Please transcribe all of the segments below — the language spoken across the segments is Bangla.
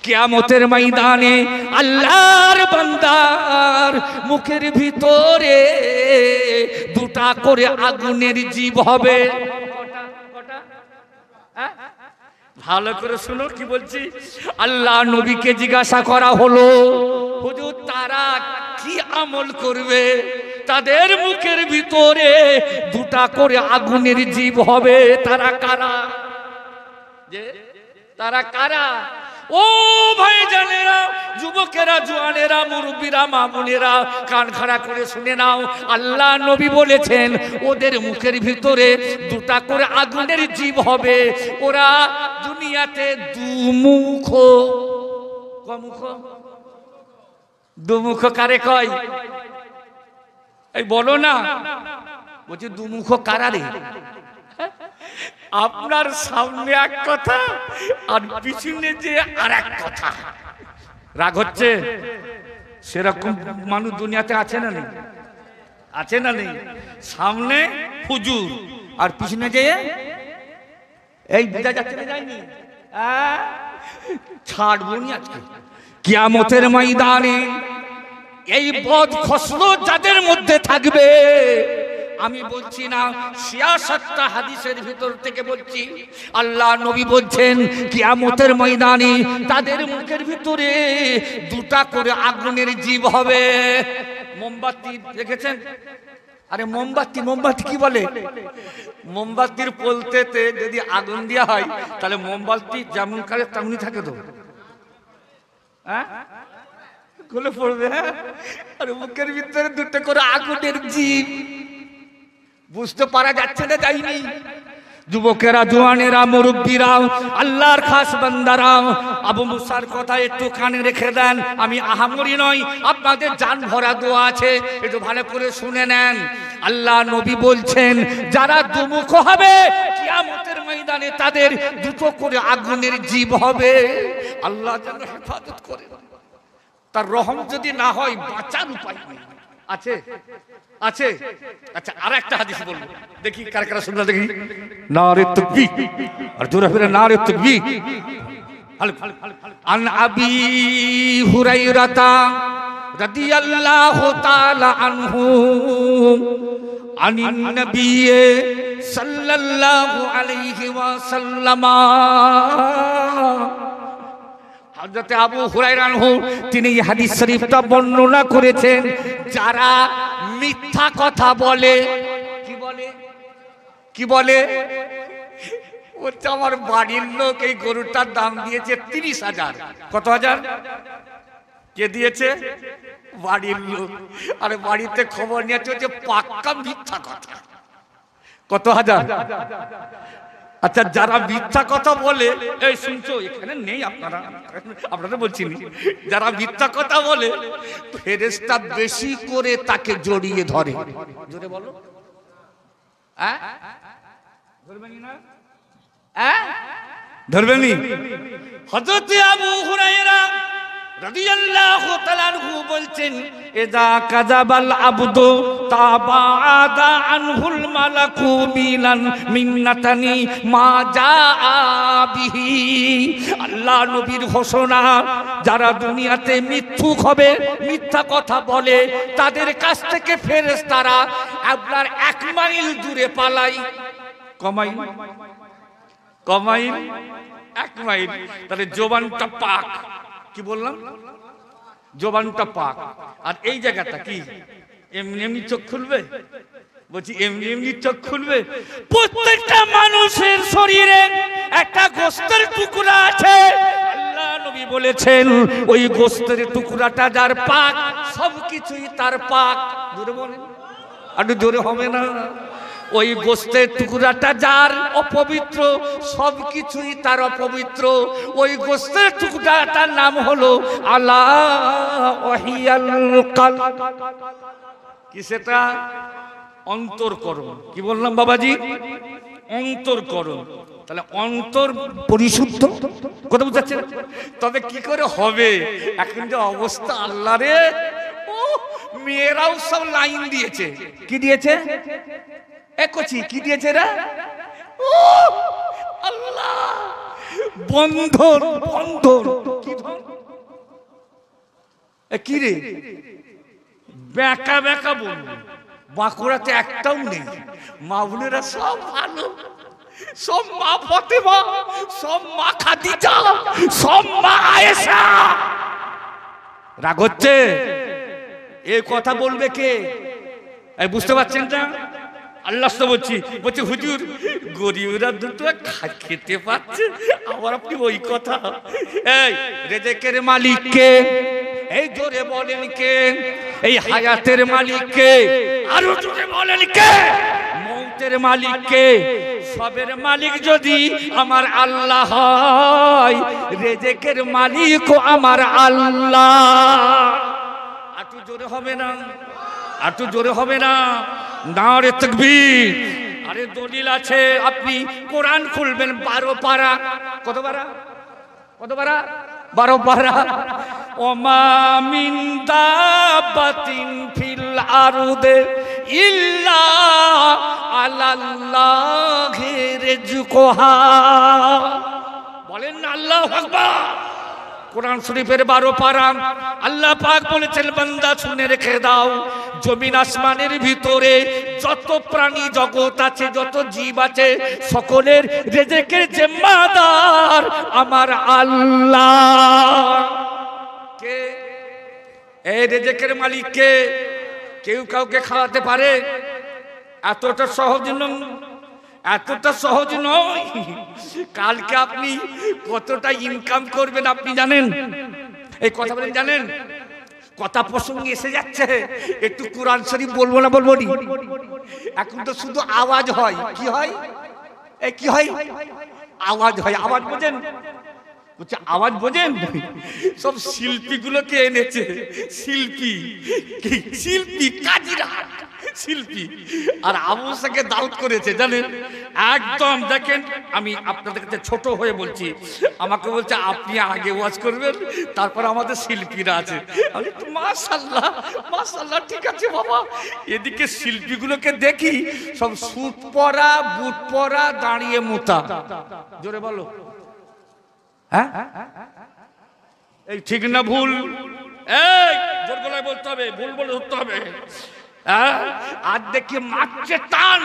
কিয়ামতের ময়দানে আল্লাহর বান্দার মুখের ভিতরে দুটা করে আগুনের জীব হবে। ভালো করে শুনো কি বলছি। আল্লাহ নবীকে জিজ্ঞাসা করা হলো, হুজুর তারা কি আমল করবে? তাদের মুখের ভিতরে দুটা করে আগুনের জীব হবে। তারা কারা? যে তারা কারা? ও ভাই জানেরা, যুবকেরা, জোয়ানেরা, মুরব্বীরা, মা বোনেরা, কান খাড়া করে শুনে নাও। আল্লাহ নবী বলেছেন ওদের মুখের ভিতরে দুটা করে আগুনের জীব হবে। ওরা দুনিয়াতে দুমুখ। কমুখ? দুমুখ কারে কয়? এই বলো না, বলছি দুমুখ কারা রে? আপনার সামনে এক কথা আর পিছনে যে আর এক কথা। রাগ হচ্ছে? সেরকম মানুষ দুনিয়াতে আছে না নেই? আছে না নেই? সামনে হুজুর আর পিছনে যে এই বিদা যাচ্ছে না, যায়নি? ছাড়বো নি আজকে। কিয়ামতের ময়দানে এই বদ খসরত যাদের মধ্যে থাকবে, আমি বলছি না, 66টা হাদিসের ভিতর থেকে বলছি। আল্লাহ নবী বলছেন কিয়ামতের ময়দানে তাদের মুখের ভিতরে দুটা করে আগুনের জীব হবে। মোমবাতি দেখেছেন? আরে মোমবাতি, মোমবাতি কি বলে? মোমবাতির পোলতেতে যদি আগুন দেওয়া হয় তাহলে মোমবাতি যেমন কালে তেমনি থাকে তো। হ্যাঁ, গলে পড়বে। আর মুখের ভিতরে দুটো করে আগুনের জীব। বুঝতে পারা যাচ্ছে না? যায়নি? যুবকেরা, জোয়ানেরা, মুরব্বীরা, আল্লাহর খাস বান্দারা, আবু মুসার কথা একটু কানে রেখে দেন। আমি আহামরি নয়, আপনাদের জান ভরা দোয়া আছে, একটু ভালো করে শুনে নেন। আল্লাহ নবী বলছেন যারা দুমুখ হবে কিয়ামতের ময়দানে তাদের দুটো করে আগুনের জীব হবে। আল্লাহ যেন হেফাজত করে। তার রহম যদি না হয় বাঁচার উপায় নেই। আছে? আছে? আচ্ছা, আর একটা হাদিস বলবো, দেখি কার কারা শুনলা দেখি। নারে তাকবীর, আর জোরে ফিরে নারে তাকবীর। আন আবি হুরায়রা রাদিয়াল্লাহু তাআলা আনহু আনিন নবী সাল্লাল্লাহু আলাইহি ওয়াসাল্লাম, হযরত আবু হুরায়রা আনহু তিনি এই হাদিস শরীফটা বর্ণনা করেছেন। যারা মিথ্যা কথা বলে, কি বলে? কি বলে? বলছে আমার বাড়ির লোক এই গরুটার দাম দিয়েছে 30,000। কত হাজার? কে দিয়েছে? বাড়ির লোক। আরে বাড়িতে খবর নিয়ে চলছে পাক্কা মিথ্যা কথা। কত হাজার? আচ্ছা, যারা মিথ্যা কথা বলে, এই শুনছো, এখানে নেই আপনারা, আপনারা বলছি, যারা মিথ্যা কথা বলে ফেরেশতা বেশি করে তাকে জড়িয়ে ধরে। জোরে বলো। ধরবেনি না? ধরবেনি? হযরত আবু হুরায়রা রাদিয়াল্লাহু তাআলা আনহু বলছেন ইযা কাযাবাল আবদু তাবাদা আনহুল মালাকু মিনান মিন্নাতানি মা জাআ বিহি। আল্লাহ নবীর ঘোষণা, যারা দুনিয়াতে মিথ্যুক হবে, মিথ্যা কথা বলে, তাদের কাছ থেকে ফেরেশতারা আপনার 1 মাইল দূরে পালাই। কমাই কমাই 1 মাইল। তাহলে জবানটা পাক। কি বললাম? জবানটা পাক। আর এই জায়গাটা কি এমনি এমনি চোখ খুলবে? বলছি এমনি এমনি চোখ খুলবে? প্রত্যেকটা মানুষের শরীরে একটা গোশতের টুকরা আছে। আল্লাহ নবী বলেছেন ওই গোশতের টুকরাটা যার পাক, সবকিছুই তার পাক। জোরে বলেন, আর জোরে হবে না? ওই গোশতের টুকরাটা যার অপবিত্র, সবকিছুই তার অপবিত্র। ওই গোশতের টুকরাটার নাম হলো আলা ওয়াহিয়াল কলব। কি সেটা? অন্তরকরণ। কি বললাম বাবাজি? অন্তরকরণ। তাহলে অন্তর পরিশুদ্ধ, কথা বুঝাচ্ছে? তবে কি করে হবে? এখন যে অবস্থা আল্লাহ রে, মেয়েরাও সব লাইন দিয়েছে। কি দিয়েছে? কি দিয়েছে রে? আল্লাহ, বন্ধন। বন্ধন কি ধন? কি রে বেঁকা বেঁকা বলবো, বাঁকুড়াতে একটাও নেই। মা বোনেরা সব ভালো, সব মা ফাতেমা, সব মা খাদিজা, সব মা আয়েশা। রাগ হচ্ছে? এই কথা বলবে কে? বুঝতে পারছেন না? আল্লাহ তো বলছি হুজুর গরিবরা দুটো খেতে পাচ্ছে, আবার আপনি ওই কথা। এই রেজেকের মালিক কে? এই জোরে বলেন কে? এই হায়াতের মালিক কে? আরো জোরে বলেন কে? মৌতের মালিক কে? সবের মালিক যদি আমার আল্লাহ হয়, রেজেকের মালিকও আমার আল্লাহ। একটু জোরে হবে না? একটু জোরে হবে না? নারে তাকবীর। আরে দলিল আছে, আপনি কোরআন খুলবেন 12 পারা। কত পারা? কত পারা? 12 পারা। ওমা মিন দাবাতিন ফিল আরদে ইল্লা আলাল্লাহি রিজকুহা। বলেন না আল্লাহু আকবার। কোরআন শরীফের 12 পারা। আল্লাহ পাক বলেছেন, বান্দা শুনে রেখে দাও, জমিন আসমানের ভিতরে যত প্রাণী জগৎ আছে, যত জীব আছে, সকলের রিজেকের জিম্মাদার আমার আল্লাহ। কে এই রিজেকের মালিক? কে? কেউ কাউকে খাওয়াতে পারে? এতটা সহজ নয়, এতটা সহজ নয়। কালকে আপনি কতটা ইনকাম করবেন আপনি জানেন? এই কথা বলেন জানেন? কথা প্রসঙ্গে এসে যাচ্ছে, একটু কোরআন শরীফ বলবো না বলবো নি? এখন তো শুধু আওয়াজ হয়। কি হয়? এই কি হয়? আওয়াজ হয়। আওয়াজ বোঝেন? বলছে আওয়াজ বোঝেন? সব শিল্পীগুলোকে এনেছে। শিল্পী, শিল্পী কাজীরা শিল্পী। আর আবু মুসাকে দাউদ করেছে জানেন? একদম দেখেন, আমি আপনাদের কাছে ছোট হয়ে বলছি, আমাকে বলছে আপনি আগে ওয়াজ করবেন, তারপর আমাদের শিল্পীরা আছে। আমি মাশাআল্লাহ মাশাআল্লাহ, ঠিক আছে বাবা। এদিকে শিল্পীগুলোকে দেখি সব স্যুট পরা, বুট পরা, দাঁড়িয়ে মোতা। জোরে বলো, হ্যাঁ এই ঠিক না ভুল? এই জোর গলায় বলতে হবে, ভুল বলে ধরতে হবে। আর দেখি মারছে টান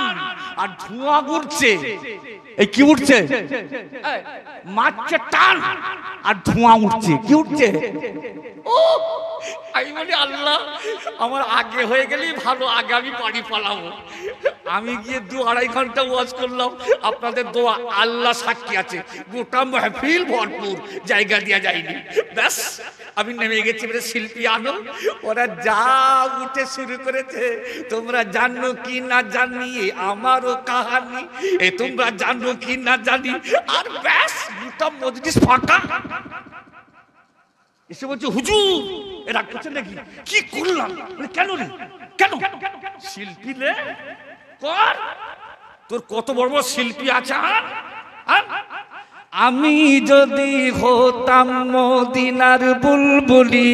আর ধোঁয়া উঠছে। এই কি উঠছে? মারছে টান আর ধোঁয়া উঠছে। কি উঠছে? ও আমি বলি আল্লাহ আমার আগে হয়ে গেলেই ভালো, আগে আমি বাড়ি পালাবো। আমি গিয়ে 2-2.5 ঘন্টা ওয়াজ করলাম, আপনাদের দোয়া আল্লাহ সাক্ষী আছে, গোটা মাহফিল ভরপুর, জায়গা দেওয়া যায়নি। ব্যাস আমি নেমে গেছি। শিল্পী আনো, ওরা যা উঠে শুরু করেছে, তোমরা জানো কি না জানি আমারও কাহানি, এ তোমরা জানো কি না জানি। আর ব্যাস গোটা মজলিস ফাঁকা। এসে বলছে হুজুর এরা করছে নাকি? কি করলাম? কেন রে? কেন? শিল্পী রে কর, তোর কত বড় বড় শিল্পী আছে। আমি যদি হতাম মদিনার বুলবুলি,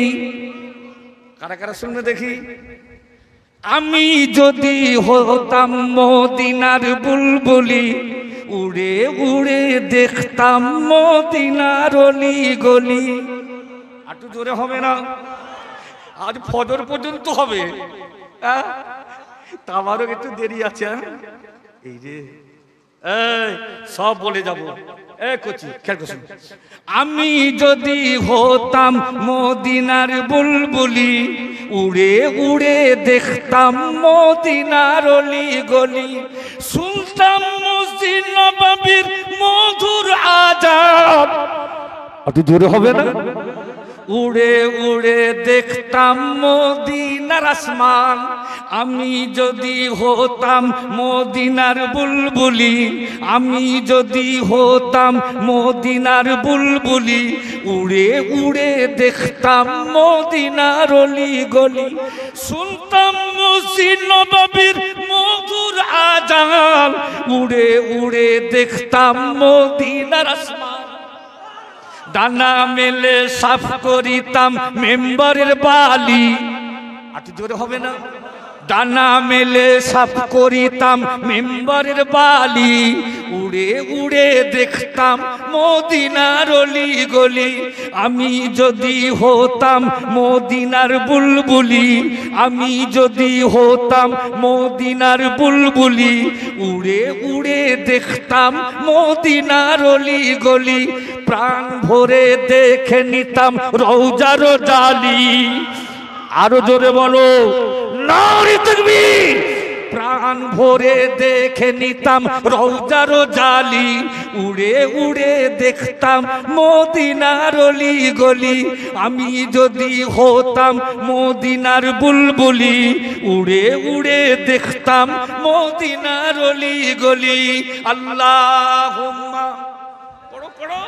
কারা কারা শুনবে দেখি। আমি যদি হতাম মদিনার বুলবুলি, উড়ে উড়ে দেখতাম মদিনার অলি গলি। একটু জোরে হবে না? আজ ফজর পর্যন্ত হবে, তারও একটু দেরি আছে। এই রে সব বলে যাবো। আমি যদি হতাম মদিনার বুলবুলি, উড়ে উড়ে দেখতাম মদিনার অলি গলি, শুনতাম মসজিদ নববীর মধুর আজাব। একটু জোরে হবে না? উড়ে উড়ে দেখতাম মদিনার আসমান। আমি যদি হতাম মদিনার বুলবুলি, আমি যদি হতাম মদিনার বুলবুলি, উড়ে উড়ে দেখতাম মদিনার অলি গলি, শুনতাম মসজিদ নববীর মধুর আজান, উড়ে উড়ে দেখতাম মদিনার আসমান। ডানা মেলে সাফ করিতাম মেম্বারের বালি। একটু জোরে হবে না? ডানা মেলে সাফ করিতাম মেম্বারের বালি, উড়ে উড়ে দেখতাম মদিনার অলি গলি। আমি যদি হতাম মদিনার বুলবুলি, আমি যদি হতাম মদিনার বুলবুলি, উড়ে উড়ে দেখতাম মদিনার অলি গলি। প্রাণ ভরে দেখে নিতাম রওজার জালি। আরো জোরে বলো নারে তাকবীর। প্রাণ ভরে দেখে নিতাম রওজার জালি, উড়ে উড়ে দেখতাম মদিনার অলি গলি। আমি যদি হতাম মদিনার বুলবুলি, উড়ে উড়ে দেখতাম মদিনার অলি গলি। আল্লাহুম্মা পড়ো পড়ো।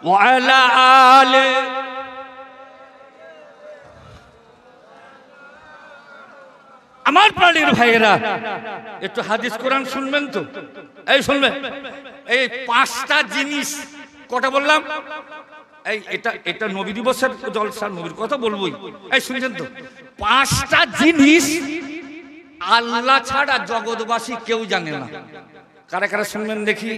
ওয়ালা আলে আমার প্রাণীর ভাইয়েরা, একটু হাদিস কোরআন শুনবেন তো? এই শুনবেন, এই পাঁচটা জিনিস কটা বললাম? এই এটা নবী দিবসের জলসা, নবীর কথা বলবোই। এই শুনছেন তো? পাঁচটা জিনিস আল্লাহ ছাড়া জগৎবাসী কেউ জানে না। কারা কারা শুনবেন দেখি?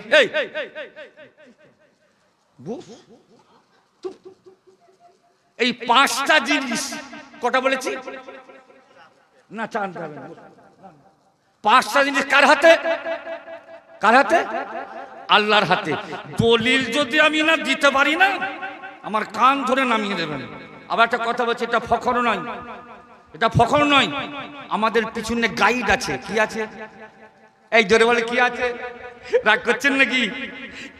এই পাঁচটা জিনিস কটা বলেছি না? পাঁচটা জিনিস কার হাতে? কার হাতে? আল্লাহর হাতে। দলিল যদি আমি না দিতে পারি না, আমার কান ধরে নামিয়ে দেবেন। আবার একটা কথা বলছি, এটা ফখর নয়, এটা ফখর নয়। আমাদের পিছনে গাইড আছে। কি আছে? এই জোরে বলে কি আছে? রাগ করছেন নাকি?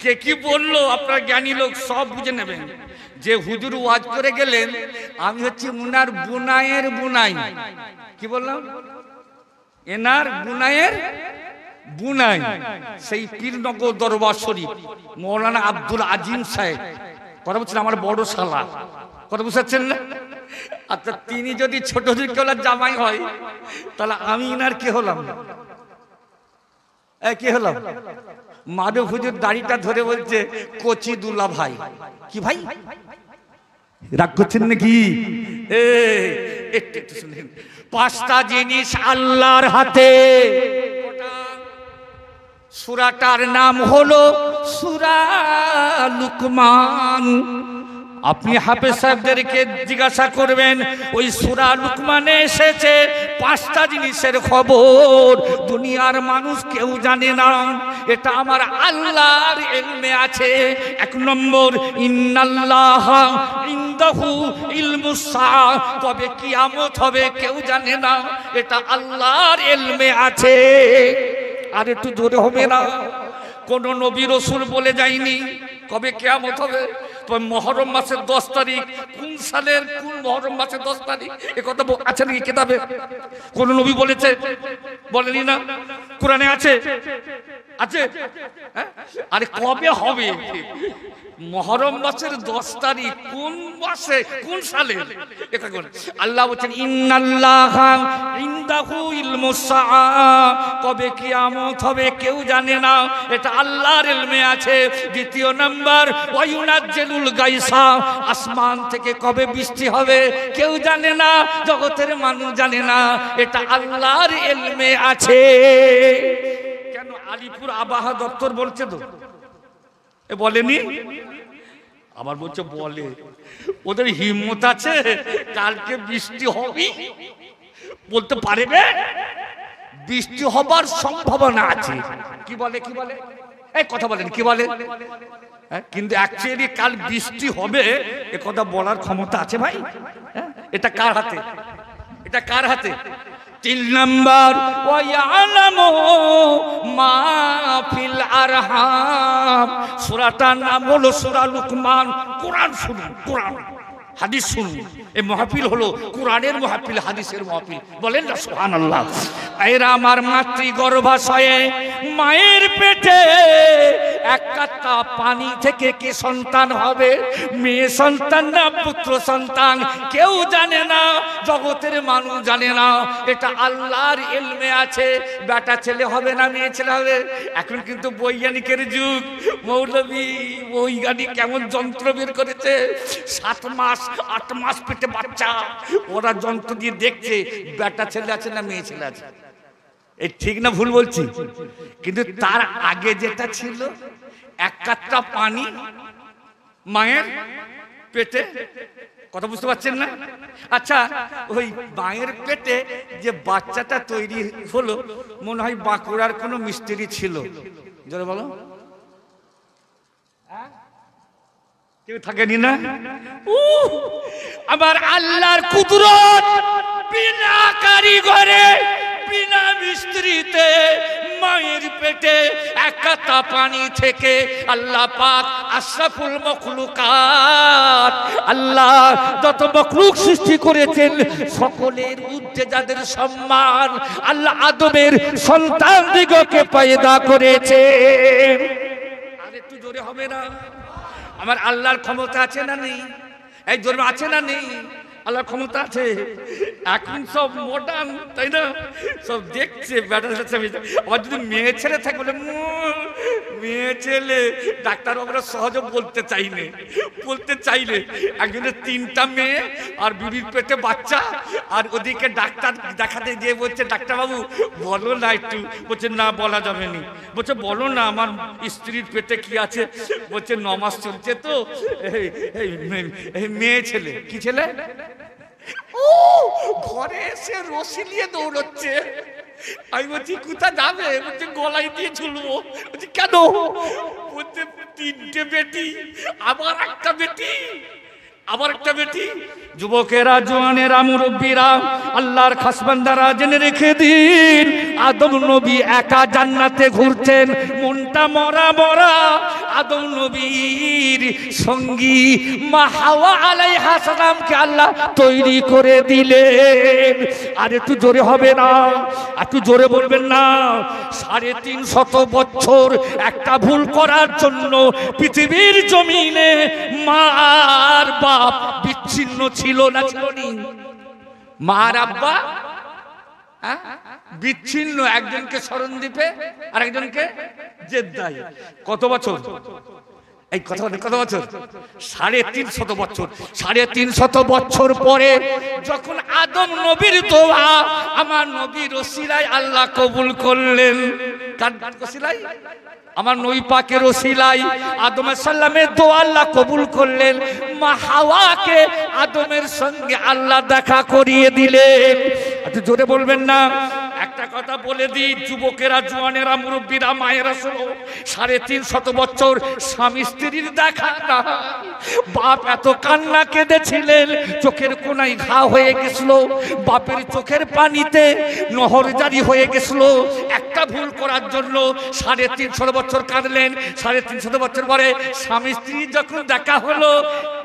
কে কি বললো আপনার জ্ঞানী লোক সব বুঝে নেবেন। যে হুজুর ওয়াজ করে গেলেন, আমি হচ্ছি উনার বুনায়ের বুনাই। কি বললাম? এনার বুনায়ের বুনাই। সেই পীরনগর দরবার শরীফ মৌলানা আব্দুল আজিম সাহেব, কথা বলছেন আমার বড় শালা, কথা বুঝাচ্ছেন না? আচ্ছা, তিনি যদি ছোট কেলার জামাই হয়, তাহলে আমি ইনার কি হলাম? কি হলাম? মাধব হুজুর দাড়িটা ধরে বলছে কচি দুলা ভাই। কি ভাই? রাগ করছেন নাকি? একটু শুনেন। পাঁচটা জিনিস আল্লাহর হাতে। সূরাটার নাম হলো সূরা লুকমান। আপনি হাফেজ সাহেবদেরকে জিজ্ঞাসা করবেন, ওই সূরা লুকমানে এসেছে পাঁচটা জিনিসের খবর, দুনিয়ার মানুষ কেউ জানে না। এটা আমার আল্লাহর ইলমে আছে। এক নম্বর, ইন্নাল্লাহা ইনদাহু ইলমুস সাআ, কবে কিয়ামত হবে কেউ জানে না, এটা আল্লাহর ইলমে আছে। আর একটু জোরে হবে না? কোন নবী রাসূল বলে যায়নি কবে কিয়ামত হবে। তো মুহররম মাসের 10 তারিখ কোন সালের কোন মুহররম মাসের 10 তারিখ এ কথা আছে নাকি কিতাবে? কোন নবী বলেছে? বলেনি না? কোরআনে আছে? আছে? আরে কবে হবে? মুহররম মাসের 10 তারিখ কোন মাসে কোন সালে? এটা কোন? আল্লাহ বলেন ইন্নাল্লাহা ইনদাহু ইলমুস সাআ, কবে কিয়ামত হবে কেউ জানে না, এটা আল্লাহর ইলমে আছে। দ্বিতীয় নাম্বার, ওয়ায়ুনাজ্জিলুল গায়সা, আসমান থেকে কবে বৃষ্টি হবে কেউ জানে না, জগতের মানুষ জানে না, এটা আল্লাহর ইলমে আছে। কেন? আলিপুর আবহাওয়া দপ্তর বলছে তো, এ বলেনি? আবার বলছে বলে। ওদের হিম্মত আছে কালকে বৃষ্টি হবে বলতে পারবে? বৃষ্টি হবার সম্ভাবনা আছে। কি বলে? কি বলে? এই কথা বলেন, কি বলে? কিন্তু অ্যাকচুয়ালি কাল বৃষ্টি হবে এ কথা বলার ক্ষমতা আছে ভাই? এটা কার হাতে? এটা কার হাতে? 3 নম্বর, ওয়া ইয়ালামু মা ফিল আরহাম। সূরাটার নাম হলো সূরা লুকমান। কোরআন শুনুন, কোরআন হাদিস শুনুন। এই মাহফিল হলো কোরআনের মাহফিল, হাদিসের মাহফিল। বলেন না সুবহানাল্লাহ? এরা আমার মাতৃগর্ভাশয়ে মায়ের পেটে এক কাত্তা পানি থেকে কে সন্তান হবে, মেয়ে সন্তান না পুত্র সন্তান কেউ জানে না, জগতের মানুষ জানে না। এটা আল্লাহর ইলমে আছে, বেটা ছেলে হবে না মেয়ে ছেলে হবে। এখন কিন্তু বৈজ্ঞানিকের যুগ, মৌলবী বৈজ্ঞানিক কেমন যন্ত্র বের করেছে, 7 মাস 8 মাস পেটে বাচ্চা, ওরা যন্ত্র দিয়ে দেখছে বেটা ছেলে আছে না মেয়ে ছেলে আছে। এই ঠিক না ভুল বলছি? কিন্তু তার আগে যেটা ছিল, এক কাত্রা পানি মায়ের পেটে, কথা বুঝতে পারছেন না? আচ্ছা, ওই মায়ের পেটে যে বাচ্চাটা তৈরি হলো, মনে হয় বাঁকুড়ার কোনো মিস্ত্রি ছিল, জোরে বলো। কেউ থাকেনি না? আমার আল্লাহর কুদরত, বিনা কারিগরে বিনা মিস্ত্রিতে মায়ের পেটে এক কাতা পানি থেকে আল্লাহ পাক আশরাফুল মখলুকাত, আল্লাহ যত মখলুক সৃষ্টি করেছেন সকলের ঊর্ধ্বে যাদের সম্মান, আল্লাহ আদমের সন্তান দিগকে পয়দা করেছে। আর একটু জোরে হবে না? আমার আল্লাহর ক্ষমতা আছে না নেই? এই জন্য আছে না নেই? আল্লাহর ক্ষমতা আছে। এখন সব মডার্ন, তাই না? সব দেখছে বেটা ছেলে, আবার যদি মেয়ে ছেলে থাকে বলে মেয়ে ছেলে, ডাক্তার বাবুরা সহজে বলতে চাইলে একজনের 3টা মেয়ে আর বিবির পেটে বাচ্চা, আর ওদিকে ডাক্তার দেখাতে গিয়ে বলছে ডাক্তার বাবু বলো না একটু, বলছে না বলা যাবে না। বলছে বলো না আমার স্ত্রীর পেটে কি আছে, বলছে 9 মাস চলছে তো মেয়ে ছেলে। কি ছেলে? ঘরে এসে রশি নিয়ে দৌড়চ্ছে। আমি বলছি কোথা যাবে? বলছে গলায় দিয়ে ঝুলবো। বলছি কেন? বলছে 3টে বেটি, আবার একটা বেটি। যুবকেরা, জওয়ানেরা, মুরব্বীরা, আল্লাহর খাস বান্দারা জেনে রেখে দিন, আদম নবী একা জান্নাতে ঘুরছেন, মনটা মরা। আদম নবীর সঙ্গী মা হাওয়া আলাইহা সালামকে আল্লাহ তৈরি করে দিলেন। আর একটু জোরে হবে না? একটু জোরে বলবেন না? 350 বছর একটা ভুল করার জন্য পৃথিবীর জমিনে মা আর বাপ বিচ্ছিন্ন ছিল না? ছিল নি? মা আর আব্বা বিচ্ছিন্ন, একজনকে শরণদ্বীপে আর একজনকে জেদ্দায়। কত বছর? এই কথা কত বছর? 350 বছর। 350 বছর পরে যখন আদম নবীর দোয়া আমার নবীর ওসিলায় আল্লাহ কবুল করলেন। কার ওসিলায়? আমার নবী পাকের ওসিলায় আদম সাল্লামের দোয়া আল্লাহ কবুল করলেন। মা হাওয়াকে আদমের সঙ্গে আল্লাহ দেখা করিয়ে দিলেন। একটু জোরে বলবেন না? একটা কথা বলে দিই, যুবকেরা, জওয়ানেরা, মুরব্বীরা, মায়েরা শোনো, 350 বছর স্বামী স্ত্রীর দেখা না। বাপ এত কান্না কেঁদেছিলেন, চোখের কোনায় ঘা হয়ে গেছিল, বাপের চোখের পানিতে নহর জারি হয়ে গেছিল একটা ভুল করার জন্য। 350 বছর কাঁদলেন। 350 বছর পরে স্বামী স্ত্রী যখন দেখা হলো,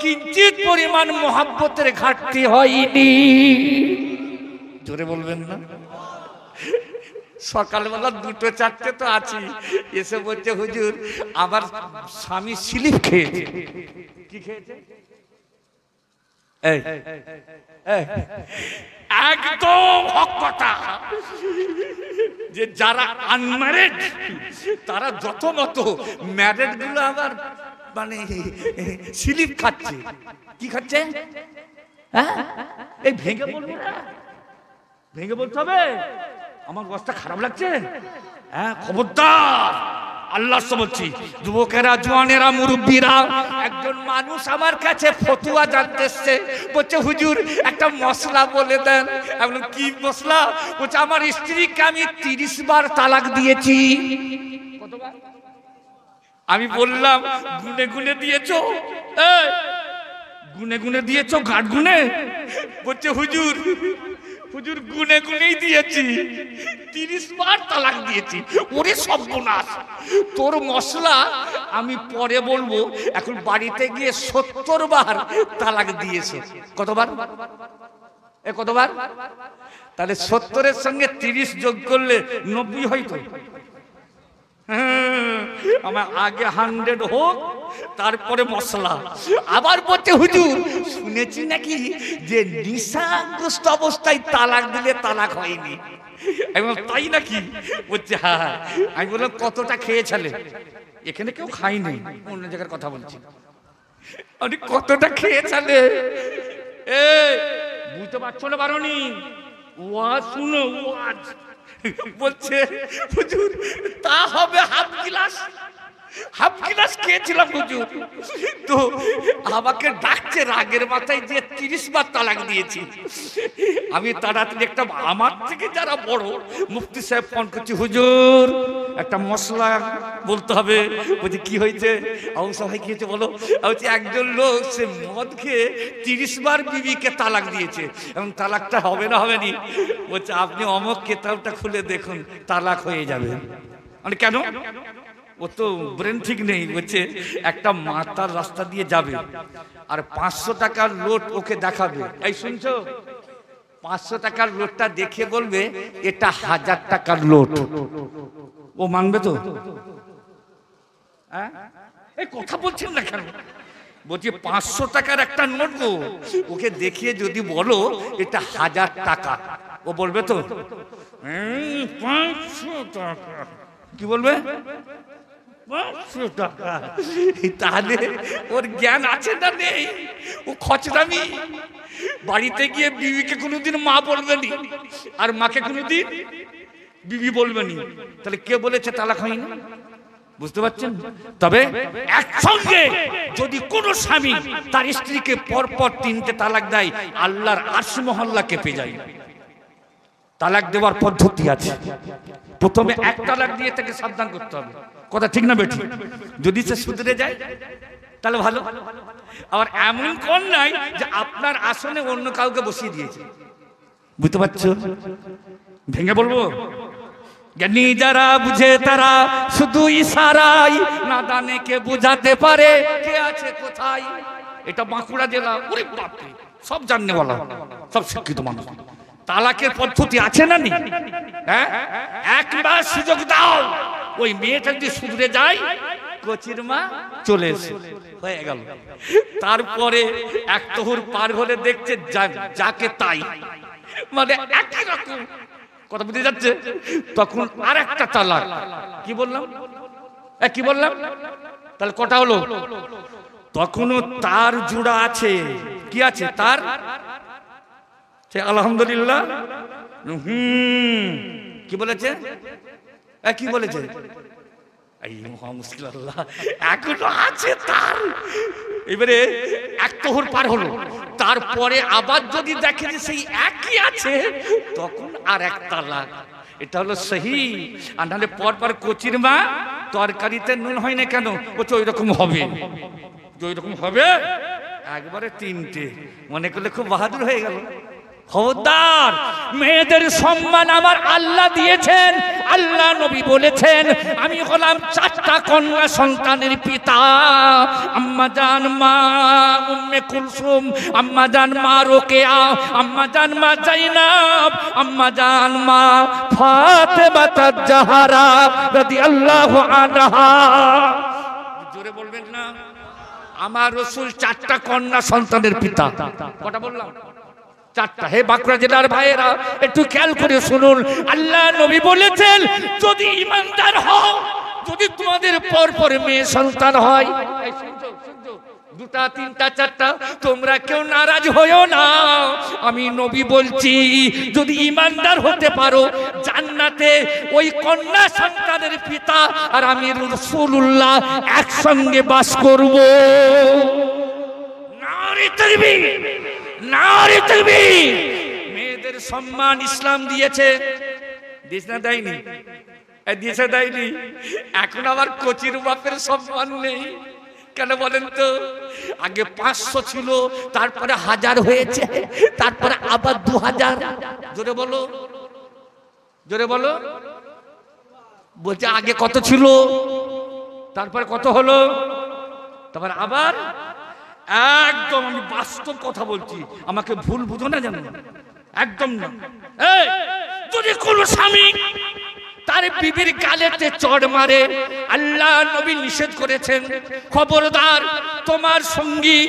কিঞ্চিত পরিমাণ মহাব্বতের ঘাটতি হয়নি। জোরে বলবেন না? সকালবেলা 2-4টে তো আছি, এসে বলছে হুজুর আমার স্বামী স্লিপ খেয়েছে। কি খেয়েছে? একদম হক কথা, যে যারা আনম্যারিড তারা যত মতো, ম্যারিড গুলো আবার মানে স্লিপ খাচ্ছে। কি খাচ্ছে? এই ভেঙে বলবো না, ভেঙে বলতে হবে। আমার অবস্থা খারাপ লাগছে। খবরদার, আল্লাহর সব বলছি। যুবকেরা, জওয়ানেরা, মুরব্বীরা, একজন মানুষ আমার কাছে ফতুয়া জানতে এসছে। বলছে হুজুর একটা মশলা বলে দেন। আমি বললাম কি মশলা? বলছে আমার স্ত্রীকে আমি 30 বার তালাক দিয়েছি। কতবার? আমি বললাম গুনে গুনে দিয়েছো? গুনে গুনে দিয়েছো? গাঁট গুনে? বলছে হুজুর গুনে গুনেই দিয়েছি, 30 বার তালাক দিয়েছি। ওরে সর্বনাশ, তোর মশলা আমি পরে বলবো, এখন বাড়িতে গিয়ে 70 বার তালাক দিয়েছে। কতবার? কতবার? তাহলে 70-এর সঙ্গে 30 যোগ করলে 90 হয়তো। আমার আগে 100 হোক, তারপরে মশলা। আবার বলছে হুজুর শুনেছি নাকি যে নিশাগ্রস্ত অবস্থায় তালাক দিলে তালাক হয়নি। এবং তাই নাকি? বলছে হ্যাঁ। আমি বললাম কতটা খেয়েছিলে? এখানে কেউ খাইনি, অন্য জায়গার কথা বলছি। আমি কতটা খেয়েছিলে? বুঝতে পারছো না পারোনি? ওয়াজ শুনো, ওয়াজ। বলছে হুজুর তা হবে হাফ গ্লাস। হাফ গ্লাস খেয়েছিলাম হুজুর। তো আমাকে ডাকছে রাগের মাথায় যে 30 বার তালাক দিয়েছি। আমি তাড়াতাড়ি একটা আমার থেকে যারা বড় মুফতি সাহেব ফোন করছি, হুজুর একটা মশলা বলতে হবে। বলছে কি হয়েছে? অবশ্য ভাই কি হয়েছে বলো? বলছে একজন লোক সে মদ খেয়ে 30 বার বিবিকে তালাক দিয়েছে, এবং তালাকটা হবে না হবে নি। বলছে আপনি অমক কেতাবটা খুলে দেখুন, তালাক হয়ে যাবে। মানে কেন? ও তো ব্রেন ঠিক নেই। বলছে একটা মাতার রাস্তা দিয়ে যাবে আর 500 টাকার নোট ওকে দেখাবে। এই শুনছো? 500 টাকার নোটটা দেখে বলবে এটা 1000 টাকার নোট। ও মানবে তো? এই কথা বলছেন না কেন? বলছি 500 টাকার একটা নোট গো, ওকে দেখিয়ে যদি বলো এটা 1000 টাকা, ও বলবে তো? 500 টাকা কি বলবে? 500 টাকা। তাহলে ওর জ্ঞান আছে না নেই? ও খচরামি। বাড়িতে গিয়ে বিবিকে কোনোদিন মা বলবেনি, আর মাকে কোনোদিন বিবি বলবেনি। তাহলে কে বলেছে তালাক হয়নি? বুঝতে পারছেন? তবে একসঙ্গে যদি কোনো স্বামী তার স্ত্রীকে পরপর 3টে তালাক দেয়, আল্লাহর আরশ মহল্লা কেঁপে যায়। তালাক দেওয়ার পদ্ধতি আছে। প্রথমে 1 তালাক দিয়ে তাকে সাবধান করতে হবে। কথা ঠিক না বেটি? যদি সে শুধরে যায় তাহলে ভালো। আবার এমন কোন নাই যে আপনার আসনে অন্য কাউকে বসিয়ে দিয়েছে। বুঝতে পারছো? ভেঙে বলবো? জ্ঞানী যারা বুঝে তারা শুধু ইশারায়, নাদানে কে বুঝাতে পারে কে আছে কোথায়। এটা বাঁকুড়া জেলা। ওরে বাপরে, সব জাননে বলা, সব শিক্ষিত মানুষ। তালাকের পদ্ধতি আছে না নি? হ্যাঁ, একবার সুযোগ দাও, ওই মেয়েটা যদি শুধরে যায়, কচির মা চলে এসে হয়ে গেল। তারপরে 1 তহুর পার হলে দেখছে যাকে তাই, মানে একই রকম। কথা বুঝে যাচ্ছে? তখন আর একটা তালাক। কি বললাম? কি বললাম? তাহলে কটা হলো? তখনও তার জোড়া আছে। কি আছে তার? আলহামদুলিল্লাহ। কি বলেছে? কি বলেছে? এই মহা মুশকিল আল্লাহ, এখনো আছে তার। এবারে 1 তহুর পার হলো, তারপরে আবার যদি দেখে যে সেই একই আছে, তখন আর 1 তালাক। এটা হলো সহি। আর নাহলে পরপর কচির মা তরকারিতে নুন হয় না কেন? ও তো ওই রকম হবে, ওই রকম হবে। একবারে 3টে মনে করলে খুব বাহাদুর হয়ে গেল। খবরদার, মেয়েদের সম্মান আমার আল্লাহ দিয়েছেন। আল্লাহ নবী বলেছেন আমি হলাম 4টা কন্যা সন্তানের পিতা। আম্মা জান মা উম্মে কুলসুম, আম্মা জান মা রোকেয়া, আম্মা জান মা জাইনাব, আম্মা জান মা ফাতেমা জাহরা রাদিয়াল্লাহু আনহা। জোরে বলবেন না? আমার রাসূল 4টা কন্যা সন্তানের পিতা। কটা বললাম? 4টা। হে বাঁকুড়া জেলার ভাইয়েরা, একটু খেয়াল করে শুনুন। আল্লাহ নবী বলেছেন যদি ইমানদার হও, যদি তোমাদের পরপর মেয়ে সন্তান হয়, 2টা 3টা 4টা, তোমরা কেউ নারাজ হইও না। আমি নবী বলছি যদি ইমানদার হতে পারো, জান্নাতে ওই কন্যা সন্তানের পিতা আর আমি রাসূলুল্লাহ একসঙ্গে বাস করব। নারে তাকবীর, নারে তাকবীর। মেয়েদের সম্মান ইসলাম দিয়েছে, দিয়েছে না দেয়নি? দিয়েছে দেয়নি? এখন আবার কচির বাপের সম্মান নেই কেন বলেন তো? আগে 500 ছিল, তারপরে 1000 হয়েছে, তারপরে আবার 2000। জোরে বলো, জোরে বলো। বলছে আগে কত ছিল, তারপরে কত হলো, তারপর আবার। একদম আমি বাস্তব কথা বলছি, আমাকে ভুল বুঝো না, জানো? একদম না। যদি কোন স্বামী তার বিবির গালেতে চড় মারে। আল্লাহ নবী নিষেধ করেছেন, খবরদার তোমার সঙ্গী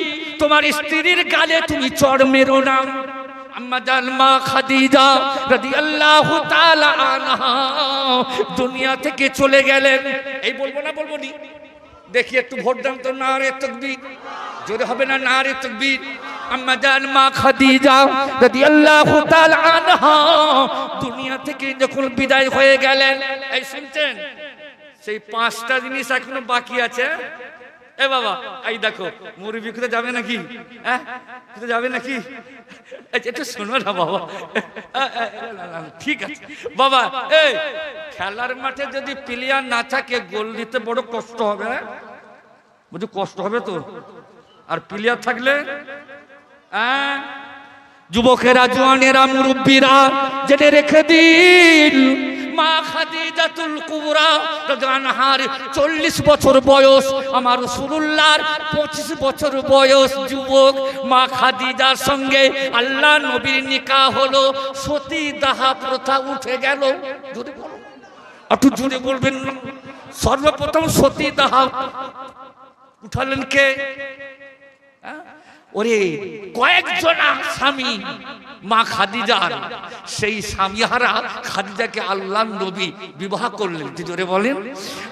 তোমার স্ত্রীর গালে তুমি চড় মেরো না। আম্মা জান মা খাদিজা রাদিয়াল্লাহু তাআলা আনহা দুনিয়া থেকে চলে গেলেন। এই বলবো না বলবো নি, দেখি একটু ভোট দান তো, নারে তাকবীর, জোরে হবে না নারে তাকবীর। আম্মা জান মা খাদিজা রাদিয়াল্লাহু তাআলা আনহা দুনিয়া থেকে যখন বিদায় হয়ে গেলেন, এই শুনছেন, সেই 5টা জিনিস এখনো বাকি আছে। এ বাবা এই দেখো, মুরব্বি কোথায় যাবে নাকি? হ্যাঁ কোথায় যাবে নাকি? একটু শোনো না বাবা, ঠিক আছে বাবা। এই খেলার মাঠে যদি প্লেয়ার না থাকে গোল দিতে বড় কষ্ট হবে, বুঝি কষ্ট হবে তো। আর প্লেয়ার থাকলে যুবকেরা, জওয়ানেরা, মুরব্বীরা জেনে রেখে দিন, মা খাদিজাতুল কুবরা রাদিয়াল্লাহু আনহার 40 বছর বয়স, আমার রাসূলুল্লাহর 25 বছর বয়স। যুবক মা খাদিজার সঙ্গে আল্লাহ নবীর নিকাহ হলো, সতী দাহ প্রথা উঠে গেল। জোরে বলো, একটু জোরে বলবেন না। সর্বপ্রথম সতী দাহ উঠালেন কে? ওরে কয়েকজনা স্বামী মা খাদিজার, সেই স্বামীহারা খাদিজাকে আল্লাহ নবী বিবাহ করলেন। জোরে বলেন।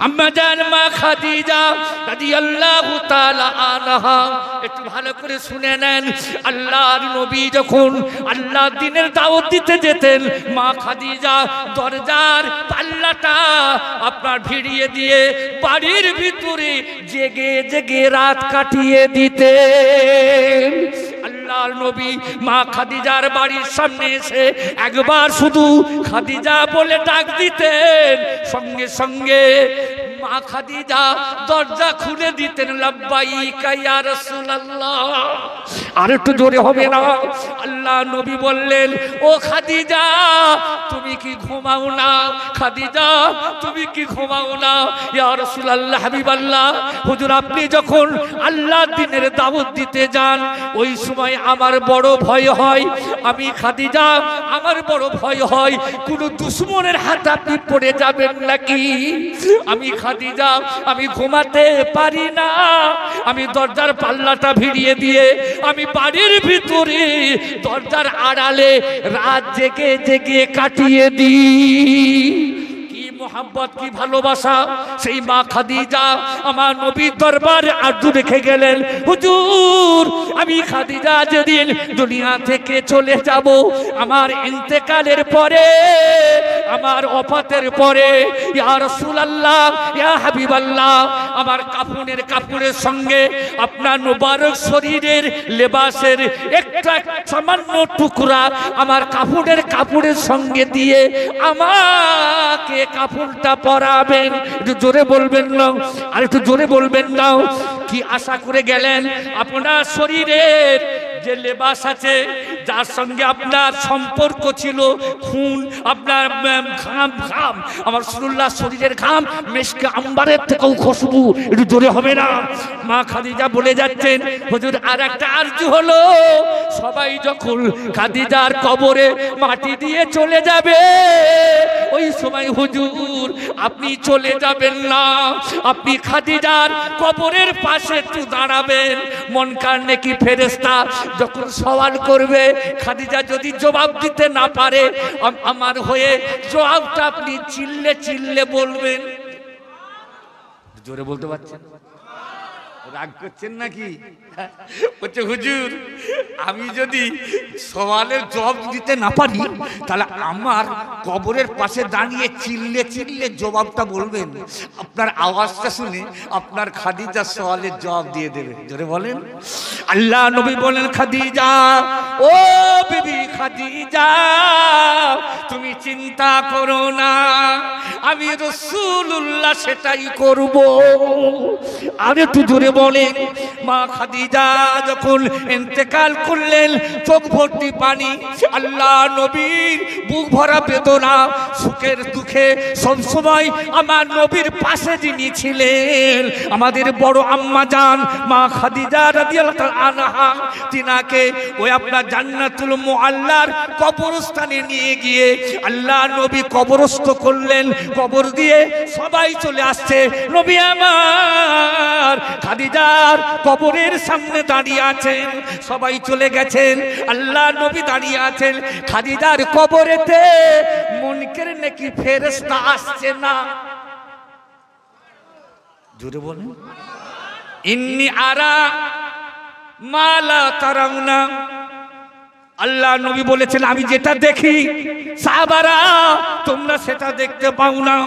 আম্মা জান মা খাদিজা রাদিয়াল্লাহু তাআলা আনহা, একটু ভালো করে শুনে নেন। আল্লাহর নবী যখন আল্লাহ দ্বীনের দাওয়াত দিতে যেতেন, মা খাদিজা দরজার পাল্লাটা আপনার ভিড়িয়ে দিয়ে বাড়ির ভিতরে জেগে জেগে রাত কাটিয়ে দিতেন। আল্লাহর নবী মা খাদিজার বাড়ির সামনে এসে একবার শুধু খাদিজা বলে ডাক দিতেন, সঙ্গে সঙ্গে মা খাদিজা দরজা খুলে দিতেন। লাব্বাইকা ইয়া রাসূলুল্লাহ। আর একটু জোরে হবে না? আল্লাহ নবী বললেন, ও খাদিজা তুমি কি ঘুমাও না? খাদিজা তুমি কি ঘুমাও না? ইয়া রাসূলুল্লাহ, হাবিবাল্লাহ, হুজুর আপনি যখন আল্লাহ দ্বীনের দাওয়াত দিতে যান, ওই সময় আমার বড় ভয় হয়। আমি খাদিজা, আমার বড় ভয় হয় কোন দুশমনের হাতে আপনি পড়ে যাবেন নাকি। আমি খাদিজা, আমি ঘুমাতে পারি না। আমি দরজার পাল্লাটা ভিড়িয়ে দিয়ে আমি বাড়ির ভিতরে দরজার আড়ালে রাত জেগে জেগে কাটিয়ে দিই। মোহাম্মত, কি ভালোবাসা! সেই মা খাদিজা আমার নবীর দরবারে আরজু রেখে গেলেন, হুজুর আমি খাদিজা যেদিন দুনিয়া থেকে চলে যাব, আমার ইন্তেকালের পরে, আমার ওফাতের পরে, ইয়া রাসূলুল্লাহ, ইয়া হাবিবাল্লাহ, আমার কাপড়ের সঙ্গে আপনার মুবারক শরীরের লেবাসের একটা সামান্য টুকরা আমার কাপড়ের সঙ্গে দিয়ে আমাকে কাপড়টা পরাবেন। একটু জোরে বলবেন না, আর একটু জোরে বলবেন না। কি আশা করে গেলেন? আপনার শরীরের যে লেবাস আছে, যার সঙ্গে আপনার সম্পর্ক ছিল, খুন, আপনার ঘাম, আমার রাসূলুল্লাহ শরীরের ঘাম মেশকে আম্বারের থেকেও খুশবু। একটু জোরে হবে না? মা খাদিজা বলে যাচ্ছেন, হুজুর আর একটা আরজু হলো, সবাই যখন খাদিজার কবরে মাটি দিয়ে চলে যাবে, ওই সময় হুজুর আপনি চলে যাবেন না, আপনি খাদিজার কবরের পাশে একটু দাঁড়াবেন। মুনকার নেকি ফেরেশতা যখন সওয়াল করবে, খাদিজা যদি জবাব দিতে না পারে, আমার হয়ে জবাবটা আপনি চিল্লে চিল্লে বলবেন। জোরে বলতে পারছেন? রাগ করছেন নাকি? বলছে হুজুর আমি যদি সওয়ালের জবাব দিতে না পারি, তাহলে আমার কবরের পাশে দাঁড়িয়ে চিল্লে চিল্লে জবাবটা বলবেন। আপনার আওয়াজটা শুনে আপনার খাদিজা সওয়ালের জবাব দিয়ে দেবে। জোরে বলেন। আল্লাহ নবী বলেন, খাদিজা, ও বিবি খাদিজা, তুমি চিন্তা করো না, আমি রাসূলুল্লাহ সেটাই করব। আর একটু জোরে বলেন। মা খাদিজা যখন ইন্তেকাল করলেন, চোখ ভর্তি পানি, আল্লাহ নবীর বুক ভরা বেদনা। থাকতো না, সুখের দুঃখে সবসময় আমার নবীর পাশে যিনি ছিলেন আমাদের বড় আম্মা জান মা খাদিজা রাদিয়াল্লাহু তাআলা আনহা, তিনাকে ওই আপনার জান্নাতুল মুআল্লার কবরস্থানে নিয়ে গিয়ে আল্লাহ নবী কবরস্থ করলেন। কবর দিয়ে সবাই চলে আসছে, নবী আমার খাদিজার কবরের সামনে দাঁড়িয়ে আছেন, সবাই চলে গেছেন, আল্লাহ নবী দাঁড়িয়ে আছেন। খাদিজার কবরেতে মুনকার নাকি ফেরেশতা আসছে না। জোরে বলেন, ইন্নী আরা মা লা তারাউনা। আল্লাহ নবী বলেছেন আমি যেটা দেখি সাহাবারা তোমরা সেটা দেখতে পাও না।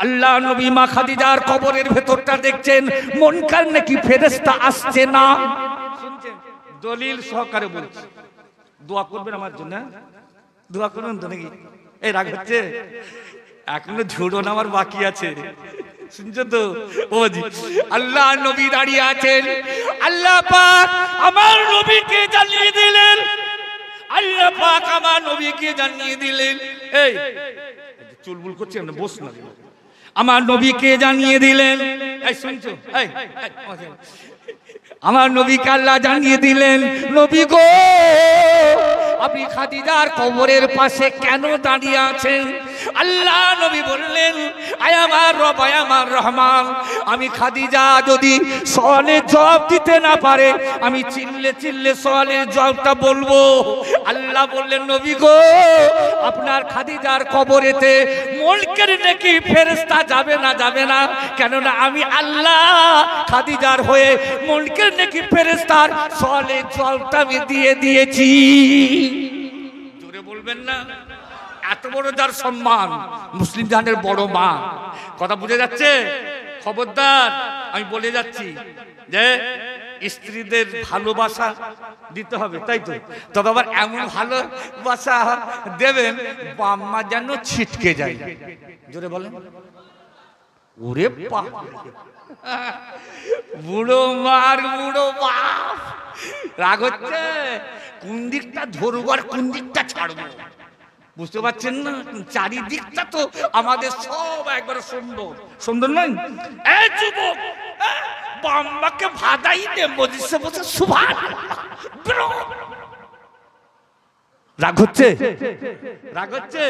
আল্লাহ নবী মা খাদিজার কবরের ভেতরটা দেখছেন, মুনকার নাকি ফেরেশতা আসছে না। শুনছেন, দলিল সহকারে বলছি, দোয়া করবেন আমার জন্য, দোয়া করুন তো নাকি? এই রাগ হচ্ছে, এখনো ঝুড়ো নামার বাকি আছে, শুনছো তো? ও জি, আল্লাহ নবী দাঁড়িয়ে আছেন, আল্লাহ পাক আমার নবীকে জানিয়ে দিলেন, আল্লাহ পাক আমার নবীকে জানিয়ে দিলেন, এই চুলবুল করছে না, বস না, আমার নবীকে জানিয়ে দিলেন, এই শুনছো, এই আমার নবীকে আল্লাহ জানিয়ে দিলেন, নবী গো আপনি খাদিজার কবরের পাশে কেন দাঁড়িয়ে আছেন? আল্লাহ নবী বললেন, আয় আমার রব, আয় আমার রহমান, আমি খাদিজা যদি সওয়ালের জবাব দিতে না পারে আমি চিল্লে চিল্লে সওয়ালের জবাবটা বলবো। আল্লাহ বললেন, নবী গো আপনার খাদিজার কবরেতে মুনকার নাকি ফেরেশতা যাবে না, যাবে না, কেননা আমি আল্লাহ খাদিজার হয়ে মুনকার নাকি ফেরেশতার সওয়ালের জবাবটা আমি দিয়ে দিয়েছি। জোরে বলবেন না? এত বড় যার সম্মান, মুসলিম জাহানের বড় মা, কথা বুঝে যাচ্ছে? খবরদার, আমি বলে যাচ্ছি যে স্ত্রীদের ভালোবাসা দিতে হবে, তাই তো? তবে আবার এমন ভালোবাসা দেবেন বাম্মা যেন ছিটকে যায়। জোরে বলেন, ওরে বাপ, বুড়ো মার বুড়ো বাপ, রাগ হচ্ছে, কোন দিকটা ধরবো আর কোন দিকটা ছাড়বো বুঝতে পারছেন না? চারিদিকটা তো আমাদের সব একবারে সুন্দর, সুন্দর নয়? এই যুবক, বাম্মাকে ভাদাই দে, মজলিসে বসে সুবহানাল্লাহ, রাগ হচ্ছে, রাগ হচ্ছে।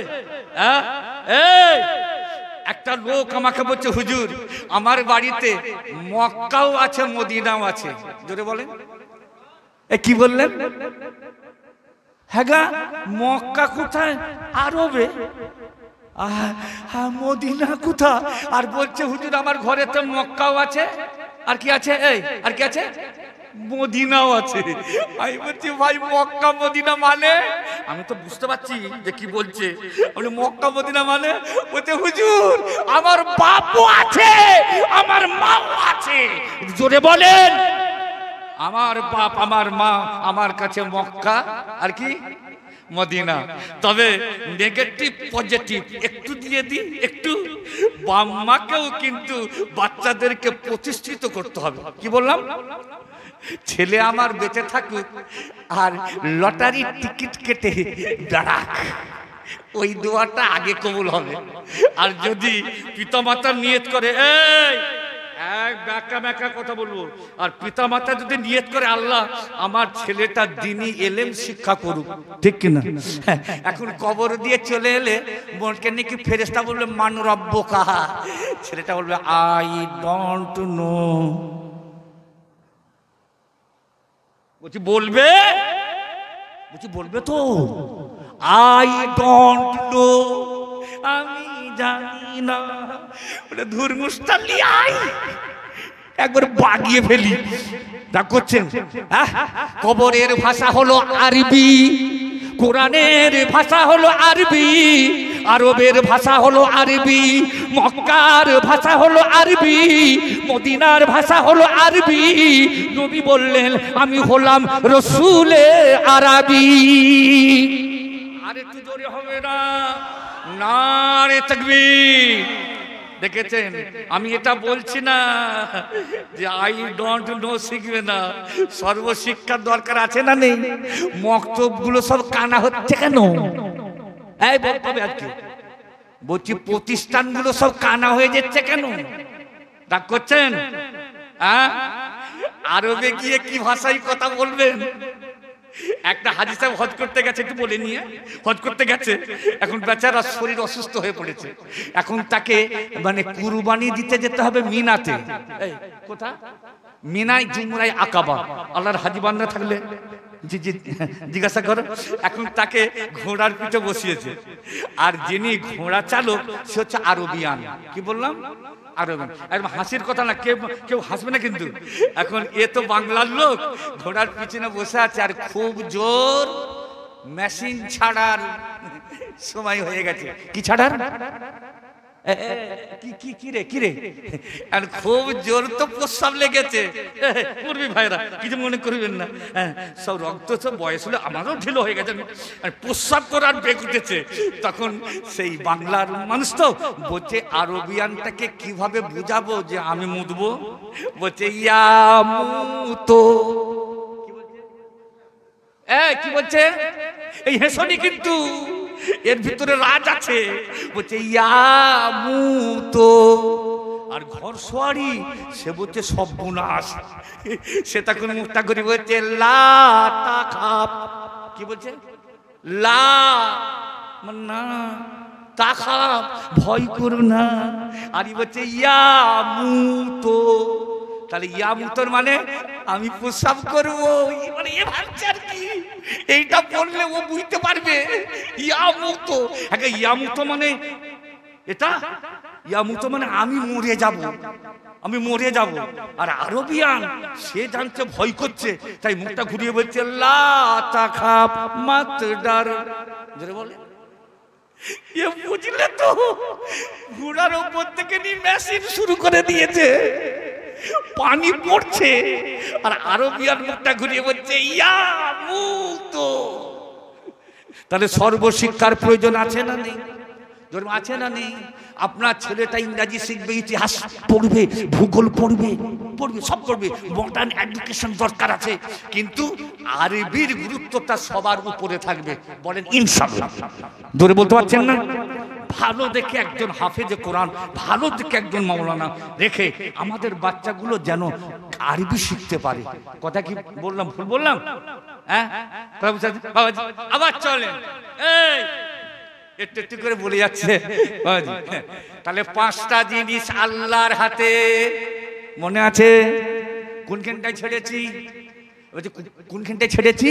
এই একটা লোক আমাকে বলছে, হুজুর আমার বাড়িতে মক্কাও আছে মদিনাও আছে। জোরে বলেন, এ কি বললেন? হ্যাঁ গা, মক্কা কোথায়? আরবে। মদিনা কোথায়? আর বলছে হুজুর আমার ঘরেতে মক্কাও আছে, আর কি আছে? এই আর কি আছে? মদিনাও আছে। আমি বলছি ভাই মক্কা মদিনা মানে? আমি তো বুঝতে পারছি যে কি বলছে। বলে মক্কা মদিনা মানে? বলছে হুজুর আমার বাপও আছে আমার মাও আছে। জোরে বলেন, আমার বাপ আমার মা আমার কাছে মক্কা আর কি মদিনা। তবে নেগেটিভ পজিটিভ একটু দিয়ে দিই, একটু বাম্মাকেও কিন্তু বাচ্চাদেরকে প্রতিষ্ঠিত করতে হবে। কি বললাম? ছেলে আমার বেঁচে থাকুক আর লটারির টিকিট কেটে দাঁড়াক, ওই দোয়াটা আগে কবুল হবে। আর যদি পিতামাতা নিয়ত করে, এই এক ব্যাকা ব্যাকা কথা বলবো, আর পিতামাতা যদি নিয়ত করে আল্লাহ আমার ছেলেটা দ্বীনি ইলম শিক্ষা করুক, ঠিক কিনা? এখন কবর দিয়ে চলে এলে মনকে নাকি ফেরেশতা বলবে মান রব্বুকা, ছেলেটা বলবে আই ডোন্ট নো। বলছি বলবে, বলছি বলবে তো, আই ডোন্ট নো, আমি জানি না। বলে ধুর মুস্তালি আই, একবার বাগিয়ে ফেলি। রাগ করছেন? কবরের ভাষা হলো আরবি, কোরআনের ভাষা হলো আরবি, আরবের ভাষা হলো আরবি, মক্কার ভাষা হলো আরবি, মদিনার ভাষা হলো আরবি। নবী বললেন আমি হলাম রসুলে আরবি। আর একটু জোরে হবে না? নারে তাকবীর। দেখেছেন, আমি এটা বলছি না যে আই ডোন্ট নো শিখবে না, সর্বশিক্ষার দরকার আছে না নেই? মক্তবগুলো সব কানা হচ্ছে কেন? এই বলতে হবে আজকে বলছি প্রতিষ্ঠানগুলো সব কানা হয়ে যাচ্ছে কেন? রাগ করছেন? আরবে গিয়ে কি ভাষায় কথা বলবেন? একটা হাজী সাহেব হজ করতে গেছে, একটু বলে নিয়ে হজ করতে গেছে, এখন বেচারা শরীর অসুস্থ হয়ে পড়েছে, এখন তাকে মানে কুরবানি দিতে যেতে হবে মিনাতে। কোথা? মিনায় জুমরায় আকাবা। আল্লাহর হাজী বান্দা থাকলে জি জি জিজ্ঞাসা করো। এখন তাকে ঘোড়ার পিঠে বসিয়েছে, আর যিনি ঘোড়া চালক সে হচ্ছে আরবিয়ান। কি বললাম? আরবিয়ান। একদম হাসির কথা না, কেউ হাসবে না কিন্তু। এখন এ তো বাংলার লোক, ঘোড়ার পিছনে বসে আছে, আর খুব জোর মেশিন ছাড়ার সময় হয়ে গেছে। কি ছাড়ার? কি রে আর খুব জোর তো প্রস্রাব লেগেছে। মুরবি ভাইরা কিছু মনে করবেন না, সব রক্ত সব বয়স হলে আমারও ঢিলো হয়ে গেছে, আর প্রস্রাব করার বেগ উঠেছে। তখন সেই বাংলার মানুষ তো বলছে আরবিয়ানটাকে কিভাবে বুঝাবো যে আমি মুদবো? বলছে ইয়া মুতো। কি বলছে? এই হেসনি কিন্তু এর ভিতরে রাজ আছে। বলছে ইয়ামুতো। আর ঘর সোয়ারি সে বলছে সর্বনাশ। সে তখন মুখটা করে বলছে লা তাখাপ। কি বলছে? লা না তাখাপ, ভয় করো না। আর বলছে ইয়ামুতো। তাহলে ইয়ামুতোর মানে আমি প্রস্রাব করবো, মানে এ ভাবছে আর কি। এইটা বললে ও বুঝতে পারবে ইয়ামুতো। হ্যাঁ, ইয়ামুতো মানে এটা, ইয়ামুতো মানে আমি মরে যাব, আমি মরে যাব। আর আরবিয়ান সে জানছে ভয় করছে, তাই মুখটা ঘুরিয়ে বলছে লা তাখাফ মাত ডার। জোরে বলে। এ বুঝলে তো, ঘোড়ার উপর থেকে নিয়ে মেশিন শুরু করে দিয়েছে, পানি পড়ছে, আর আরবিয়ান মুখটা ঘুরিয়ে বলছে ইয়ামুতো। তাহলে সর্বশিক্ষার প্রয়োজন আছে না নেই? আছে না নেই? আপনার ছেলেটা ইংরাজি শিখবে, ইতিহাস পড়বে, ভূগোল পড়বে, সব করবে, মডার্ন এডুকেশন দরকার আছে, কিন্তু আরবির গুরুত্বটা সবার উপরে থাকবে। বলেন ইনশাআল্লাহ। ধরে বলতে পারছেন না? ভালো দেখে একজন হাফেজে কোরআন, ভালো দেখে একজন মাওলানা রেখে আমাদের বাচ্চাগুলো যেন আরবি শিখতে পারে। কথা কি বললাম? ভুল বললাম? হ্যাঁ, আবার চলেন একটু একটু করে বলে যাচ্ছে। তাহলে 5টা জিনিস আল্লাহর হাতে, মনে আছে? কোনখানটায় ছেড়েছি? কোনখানটায় ছেড়েছি?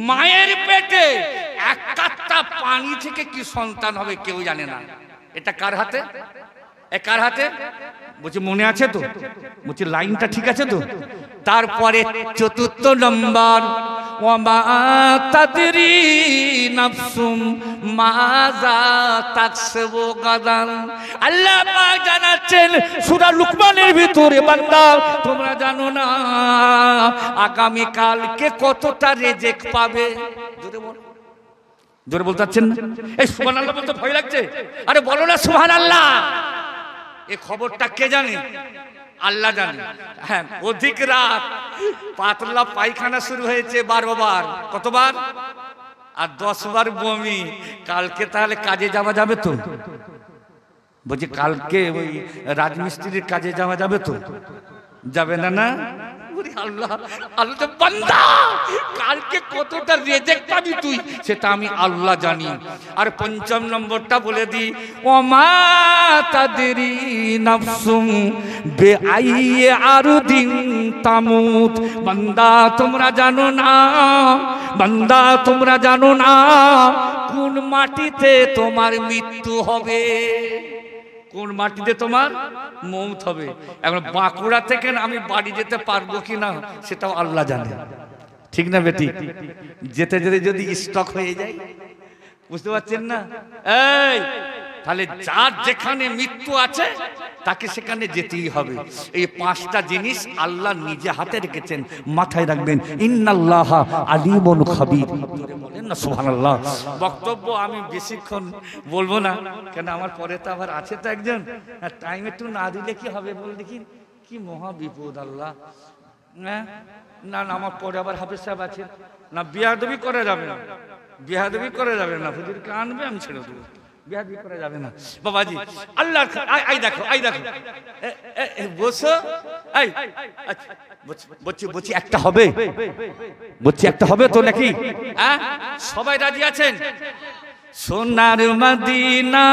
মায়ের পেটে এক কাট্টা পানি থেকে কি সন্তান হবে কেউ জানে না। এটা কার হাতে? কার হাতে? বলছি মনে আছে তো? বলছি লাইনটা ঠিক আছে তো? তারপরে 4র্থ নম্বর, ওয়ামা তাদরি নাফসুম মাযা তাকসিবু গাদান। আল্লাহ পাক জানাচ্ছেন সূরা লুকমানের ভিতরে, বান্দা তোমরা জানো না আগামী কালকে কতটা রিজিক পাবে। জোরে বল, জোরে বলতে পারছেন না? এই সুবহানাল্লাহ বলতে ভয় লাগছে? আরে বলো না সুবহানাল্লাহ। এই খবরটা কে জানে? আল্লাহ জানে। হ্যাঁ, অধিক রাত পাতলা পায়খানা শুরু হয়েছে 12 বার। কতবার? আর 10 বার বমি। কালকে তাহলে কাজে যাওয়া যাবে তো? বলছি কালকে ওই রাজমিস্ত্রির কাজে যাওয়া যাবে তো? যাবে না? না আল্লাহ, আল্লাহ বান্দা কালকে কতটা রিজিক পাবি তুই সেটা আমি আল্লাহ জানি। আর 5ম নম্বরটা বলে দি, ওমা তাদরি নাফসুম বিআইয়ি আরদিন তামুত। বান্দা তোমরা জানো না, বান্দা তোমরা জানো না কোন মাটিতে তোমার মৃত্যু হবে, কোন মাটিতে তোমার মৌত হবে। এখন বাঁকুড়া থেকে আমি বাড়ি যেতে পারবো কিনা সেটাও আল্লাহ জানে, ঠিক না বেটি? যেতে যেতে যদি স্টক হয়ে যায়, বুঝতে পারছেন না? এই তাহলে যার যেখানে মৃত্যু আছে তাকে সেখানে যেতেই হবে। এই 5টা জিনিস আল্লাহ নিজে হাতে রেখেছেন, মাথায় রাখবেন। ইন্নাল্লাহা আলিমুন খাবীর। বলেন না সুবহানাল্লাহ। বক্তব্য আমি বেশিক্ষণ বলবো না, কেন আমার পরে তো আবার আছে তো একজন, টাইম একটু না দিলে কি হবে বল দেখি? কি মহা বিপদ আল্লাহ। না না, আমার পরে আবার হাফেজ সাহেব আছে না, বিয়াদবি করা যাবে না, বিহাদবি করে যাবে না, হুজুরকে আনবে আমি ছেড়ে দেবো, বিহাদবি করে যাবে না বাবাজি। আল্লাহ আই দেখো, আই দেখো, বসো, আই বলছি একটা হবে, বলছি একটা হবে তো নাকি? হ্যাঁ, সবাই রাজি আছেন? সোনার মদিনা